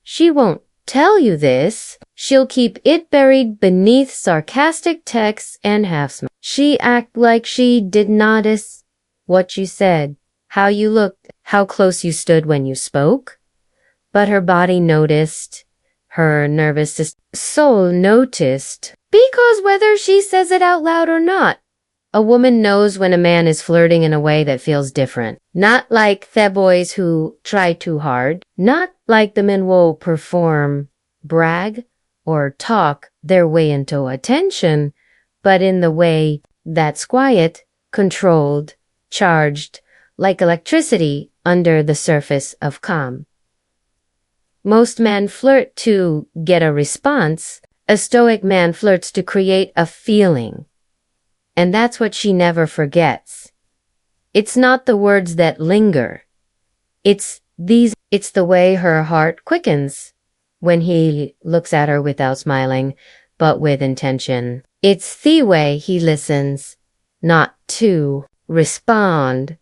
She won't tell you this. She'll keep it buried beneath sarcastic texts and half-smiles. She act like she did not notice what you said, how you looked, how close you stood when you spoke. But her body noticed, her nervous soul noticed, because whether she says it out loud or not, a woman knows when a man is flirting in a way that feels different. Not like the boys who try too hard, not like the men will perform, brag, or talk their way into attention, but in the way that's quiet, controlled, charged, like electricity under the surface of calm. Most men flirt to get a response. A Stoic man flirts to create a feeling. And that's what she never forgets. It's not the words that linger. It's the way her heart quickens when he looks at her without smiling, but with intention. It's the way he listens, not to respond,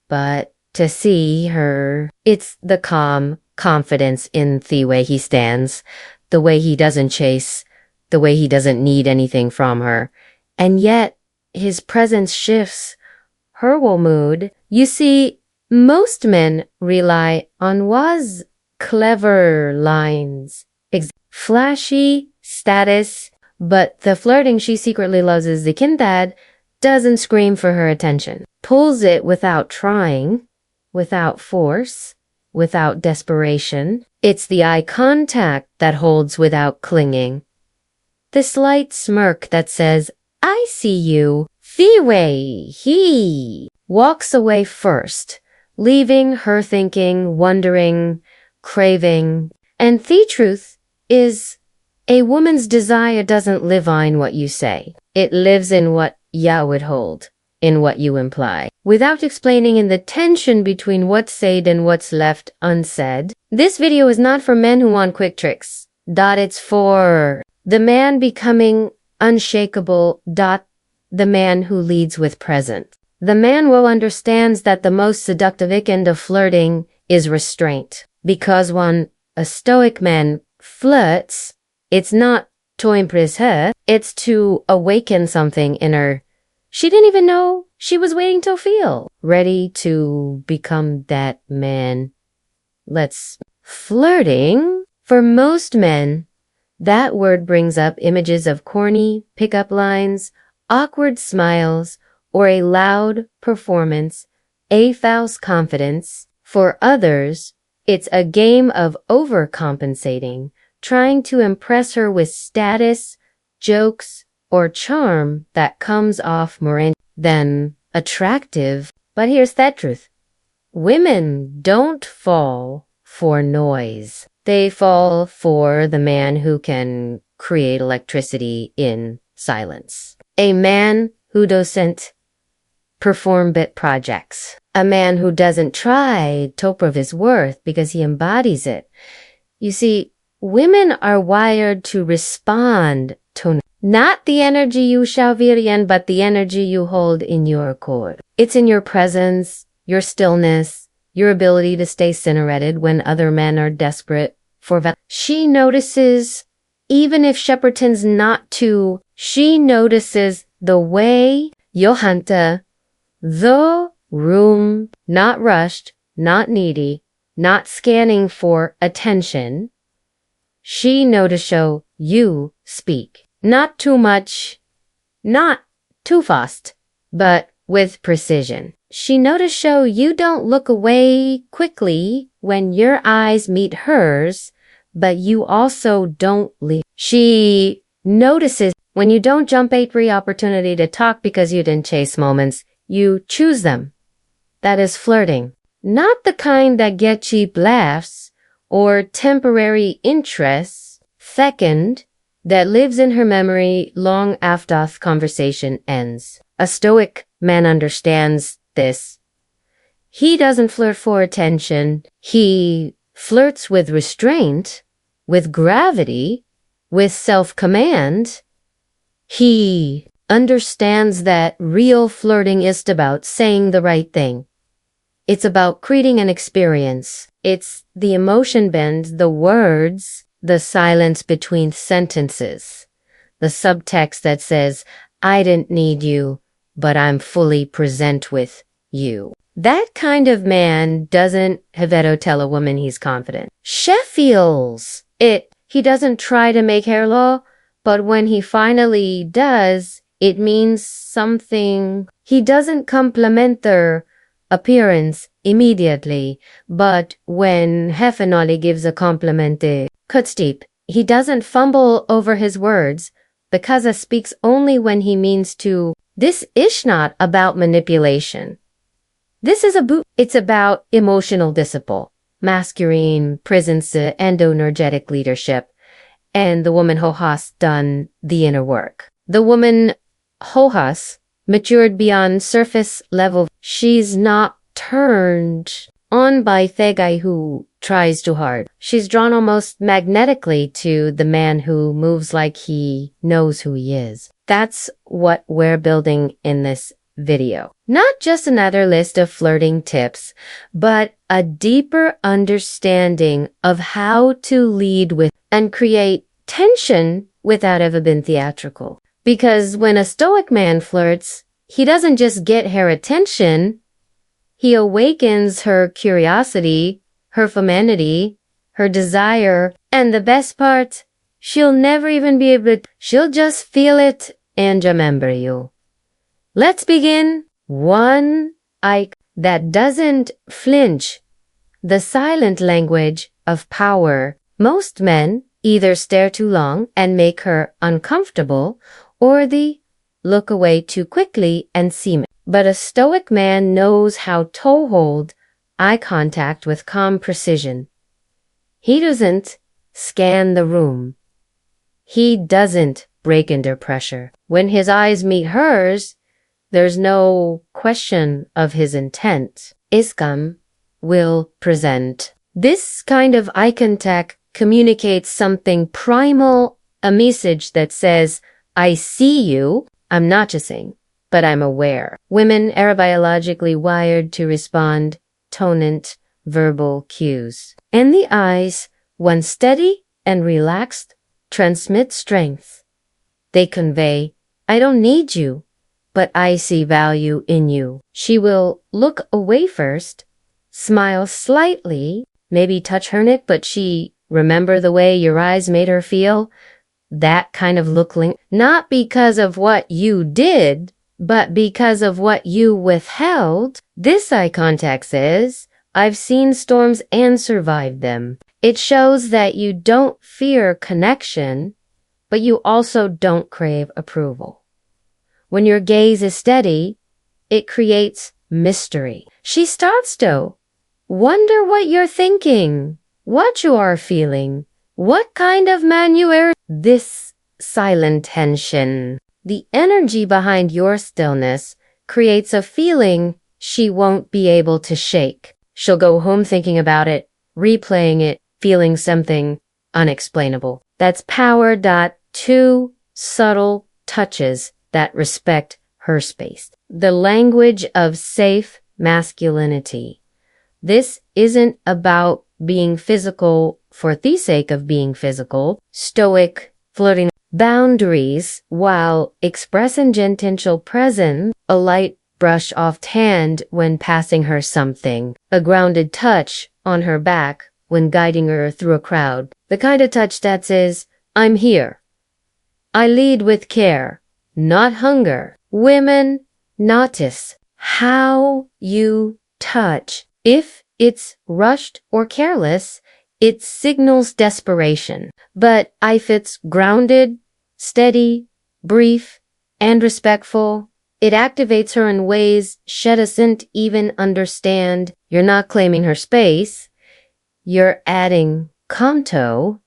but to see her. It's the calm confidence in the way he stands, the way he doesn't chase, the way he doesn't need anything from her. And yet, his presence shifts her whole mood. You see, most men rely on was clever lines, flashy status, but the flirting she secretly loves is the kind that doesn't scream for her attention, pulls it without trying, without force, without desperation. It's the eye contact that holds without clinging, the slight smirk that says, I see you. The way he walks away first, leaving her thinking, wondering, craving. And the truth is, a woman's desire doesn't live in what you say. It lives in what ya would hold, in what you imply, without explaining in the tension between what's said and what's left unsaid. This video is not for men who want quick tricks. It's for the man becoming unshakable. The man who leads with presence. The man who understands that the most seductive end of flirting is restraint. Because when a Stoic man flirts, it's not to impress her, it's to awaken something in her. She didn't even know she was waiting to feel ready to become that man. Flirting, for most men, that word brings up images of corny pickup lines, awkward smiles, or a loud performance, a false confidence. For others, it's a game of overcompensating, trying to impress her with status, jokes, or charm that comes off more than attractive. But here's that truth. Women don't fall for noise. They fall for the man who can create electricity in silence. A man who doesn't perform bit projects. A man who doesn't try to prove his worth because he embodies it. You see, women are wired to respond to not the energy you shall in, but the energy you hold in your core. It's in your presence, your stillness, your ability to stay cinerated when other men are desperate for value. She notices, even if she pretends not to, she notices the way you hunter the room, not rushed, not needy, not scanning for attention. She notices how you speak. Not too much, not too fast, but with precision. She notices how you don't look away quickly when your eyes meet hers, but you also don't leave. She notices when you don't jump every opportunity to talk because you didn't chase moments, you choose them. That is flirting. Not the kind that get cheap laughs or temporary interests. Second, that lives in her memory long after the conversation ends. A Stoic man understands this. He doesn't flirt for attention. He flirts with restraint, with gravity, with self-command. He understands that real flirting is about saying the right thing, It's about creating an experience. It's the emotion bend, the words, the silence between sentences, the subtext that says, I didn't need you, but I'm fully present with you. That kind of man doesn't Heveto tell a woman he's confident. Chef feels it. He doesn't try to make hair law, but when he finally does, it means something. He doesn't compliment their appearance immediately, but when Hefenoli gives a compliment, it cuts deep. He doesn't fumble over his words, because he speaks only when he means to. This is not about manipulation. It's about emotional discipline, masculine presence, energetic leadership, and the woman who has done the inner work. The woman who has matured beyond surface level. She's not turned on by the guy who tries too hard. She's drawn almost magnetically to the man who moves like he knows who he is. That's what we're building in this video. Not just another list of flirting tips, but a deeper understanding of how to lead with and create tension without ever being theatrical. Because when a Stoic man flirts, he doesn't just get her attention, he awakens her curiosity, her femininity, her desire, and the best part, she'll never even be able to, she'll just feel it and remember you. Let's begin. One eye that doesn't flinch. The silent language of power. Most men either stare too long and make her uncomfortable, or they look away too quickly and seem it. But a Stoic man knows how to hold eye contact with calm precision. He doesn't scan the room. He doesn't break under pressure. When his eyes meet hers, there's no question of his intent. Iskam will present. This kind of eye contact communicates something primal, a message that says, I see you, I'm not just saying, but I'm aware. Women are biologically wired to respond tonant verbal cues. And the eyes, when steady and relaxed, transmit strength. They convey, I don't need you, but I see value in you. She will look away first, smile slightly, maybe touch her neck, but she remember the way your eyes made her feel. That kind of look, not because of what you did, but because of what you withheld. This eye contact says, I've seen storms and survived them. It shows that you don't fear connection, but you also don't crave approval. When your gaze is steady, it creates mystery. She starts to wonder what you're thinking, what you are feeling, what kind of man you are. This silent tension, the energy behind your stillness, creates a feeling she won't be able to shake. She'll go home thinking about it, replaying it, feeling something unexplainable. That's power. Two subtle touches that respect her space. The language of safe masculinity. This isn't about being physical for the sake of being physical. Stoic flirting boundaries while expressing genteel presence, a light brush off hand when passing her something, a grounded touch on her back when guiding her through a crowd. The kind of touch that says, I'm here. I lead with care, not hunger. Women, notice how you touch. If it's rushed or careless, it signals desperation. But if it's grounded, steady, brief, and respectful, it activates her in ways she doesn't even understand. You're not claiming her space. You're adding conto.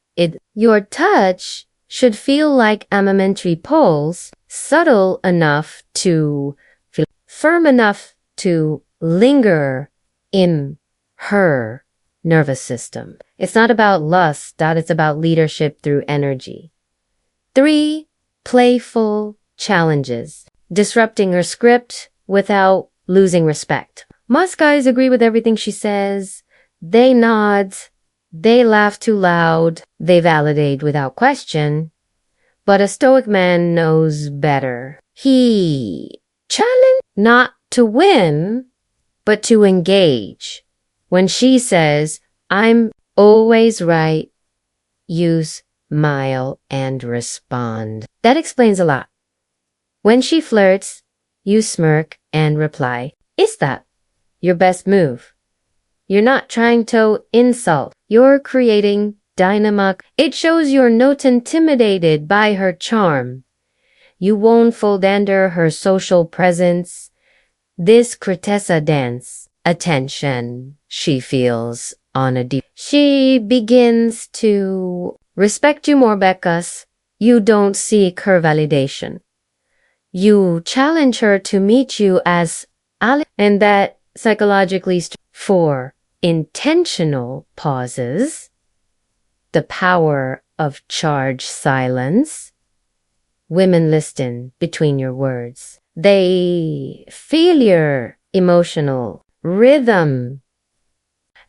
Your touch should feel like elementary pulse, subtle enough to feel firm enough to linger in her nervous system. It's not about lust, it's about leadership through energy. 3 playful challenges. Disrupting her script without losing respect. Most guys agree with everything she says. They nod. They laugh too loud. They validate without question. But a Stoic man knows better. He challenged not to win, but to engage. When she says, I'm always right, you smile and respond. That explains a lot. When she flirts, you smirk and reply, is that your best move? You're not trying to insult. You're creating dynamic. It shows you're not intimidated by her charm. You won't fold under her social presence. This Cortesa dance, attention, she feels on a deep. She begins to respect you more because you don't seek her validation. You challenge her to meet you as ally, and that psychologically. 4. Intentional pauses. The power of charged silence. Women listen between your words. They feel your emotional rhythm.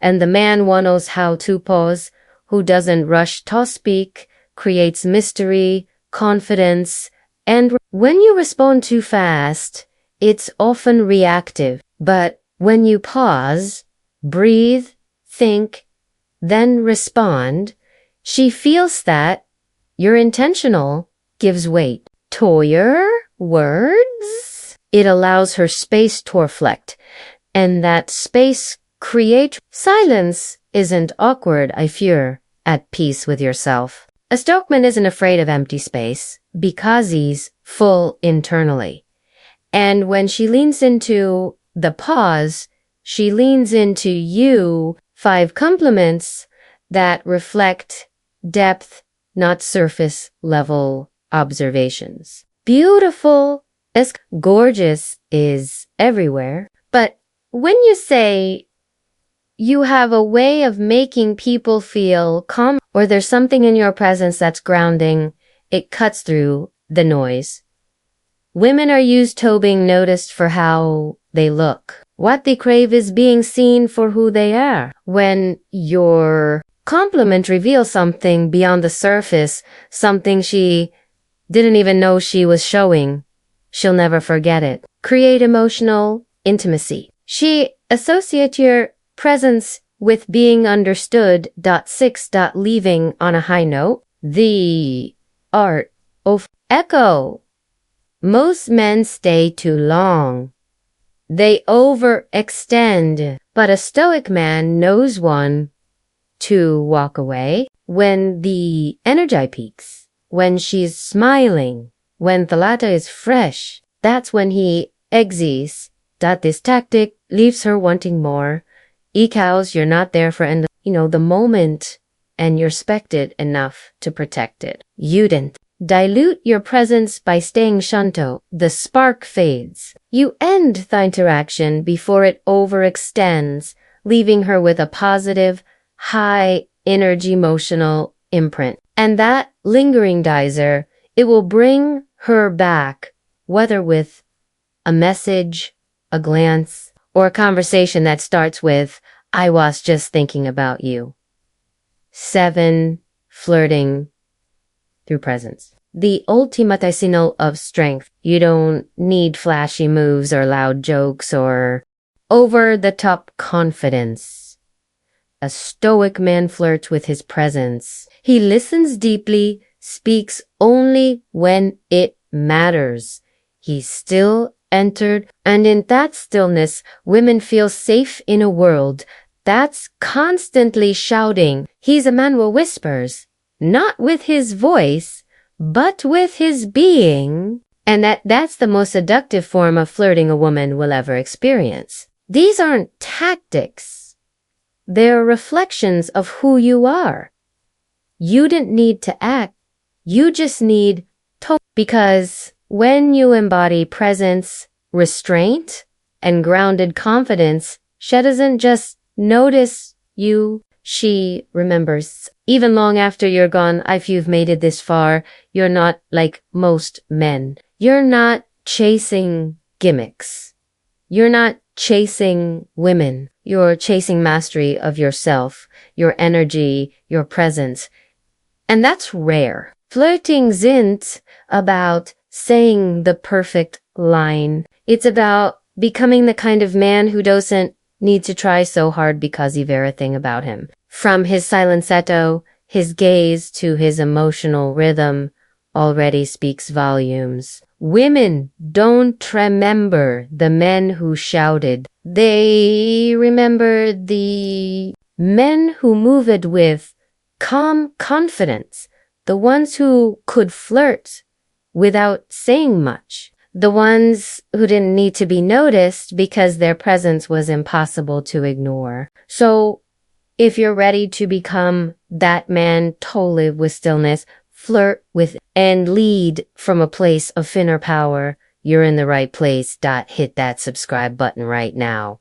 And the man who knows how to pause, who doesn't rush to speak, creates mystery, confidence, and when you respond too fast, it's often reactive. But when you pause, breathe, think, then respond, she feels that you're intentional, gives weight to your words. It allows her space to reflect, and that space creates silence isn't awkward if you're at peace with yourself. A Stoic man isn't afraid of empty space because he's full internally. And when she leans into the pause, she leans into you. 5 compliments that reflect depth, not surface level observations. Beautiful is gorgeous is everywhere. But when you say you have a way of making people feel calm, or there's something in your presence that's grounding, it cuts through the noise. Women are used to being noticed for how they look. What they crave is being seen for who they are. When your compliment reveals something beyond the surface, something she didn't even know she was showing, she'll never forget it. Create emotional intimacy. She associates your presence with being understood. 6. Leaving on a high note. The art of echo. Most men stay too long. They overextend, but a Stoic man knows when to walk away. When the energy peaks, when she's smiling, when the latte is fresh, that's when he exits. That this tactic leaves her wanting more. Echoes, you're not there for the moment, and you're respected enough to protect it. You didn't. Dilute your presence by staying shunto. The spark fades. You end the interaction before it overextends, leaving her with a positive, high energy emotional imprint. And that lingering dizer, it will bring her back, whether with a message, a glance, or a conversation that starts with, I was just thinking about you. 7. Flirting through presence. The ultimate signal of strength. You don't need flashy moves or loud jokes or over-the-top confidence. A Stoic man flirts with his presence. He listens deeply, speaks only when it matters. He's still entered, and in that stillness, women feel safe in a world that's constantly shouting. He's a man who whispers, not with his voice, but with his being. And that's the most seductive form of flirting a woman will ever experience. These aren't tactics. They're reflections of who you are. You didn't need to act. You just need to. Because when you embody presence, restraint, and grounded confidence, she doesn't just notice you, she remembers. Even long after you're gone, if you've made it this far, you're not like most men. You're not chasing gimmicks. You're not chasing women. You're chasing mastery of yourself, your energy, your presence. And that's rare. Flirting isn't about saying the perfect line. It's about becoming the kind of man who doesn't need to try so hard because of everything about him. From his silenzetto, his gaze to his emotional rhythm already speaks volumes. Women don't remember the men who shouted. They remember the men who moved with calm confidence, the ones who could flirt without saying much, the ones who didn't need to be noticed because their presence was impossible to ignore. So if you're ready to become that man to live with stillness, flirt with and lead from a place of inner power, you're in the right place. Hit that subscribe button right now.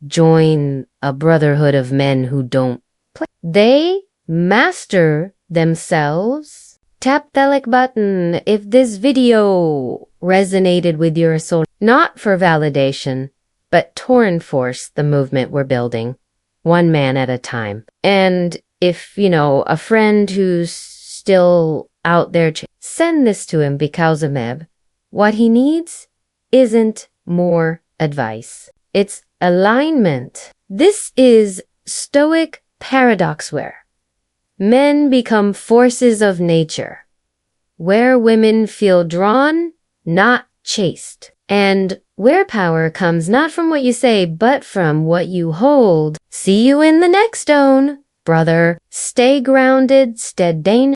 Join a brotherhood of men who don't play. They master themselves. Tap the like button if this video resonated with your soul. Not for validation, but to enforce the movement we're building, one man at a time. And if, a friend who's still out there, send this to him because of what he needs isn't more advice. It's alignment. This is Stoic paradox where men become forces of nature, where women feel drawn, not chased, and where power comes not from what you say, but from what you hold. See you in the next stone, brother. Stay grounded, steady.